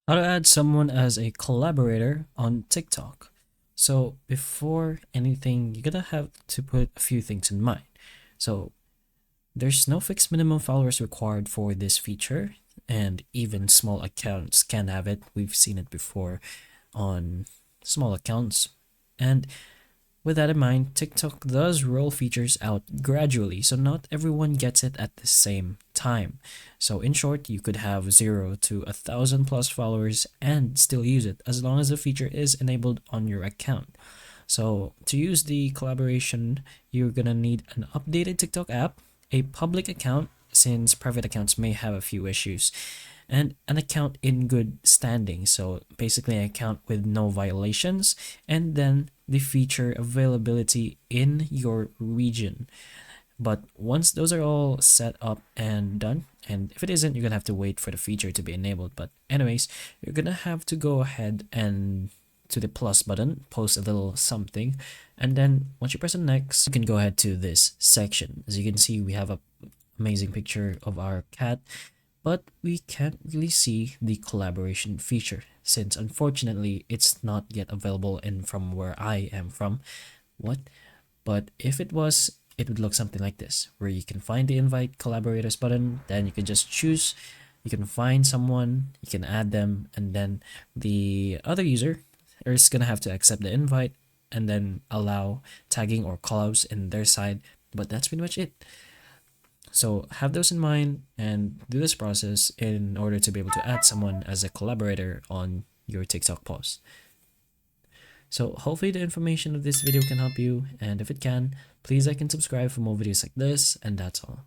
How to add someone as a collaborator on TikTok. So before anything, you're gonna have to put a few things in mind. So there's no fixed minimum followers required for this feature, and even small accounts can have it. We've seen it before on small accounts. And with that in mind, TikTok does roll features out gradually, so not everyone gets it at the same time. So in short, you could have 0 to 1,000 plus followers and still use it as long as the feature is enabled on your account. So to use the collaboration, you're gonna need an updated TikTok app, a public account, since private accounts may have a few issues, and an account in good standing. So basically, an account with no violations, and then the feature availability in your region. But once those are all set up and done, and if it isn't, you're gonna have to wait for the feature to be enabled. But anyways, you're gonna have to go ahead and to the plus button, post a little something, and then once you press on next, you can go ahead to this section. As you can see, we have a amazing picture of our cat, but we can't really see the collaboration feature since unfortunately it's not yet available in from where I am from. What? But if it was, it would look something like this, where you can find the invite collaborators button, then you can just choose, you can find someone, you can add them, and then the other user is gonna have to accept the invite and then allow tagging or callouts in their side. But that's pretty much it. So have those in mind and do this process in order to be able to add someone as a collaborator on your TikTok post. So hopefully the information of this video can help you, and if it can, please like and subscribe for more videos like this, and that's all.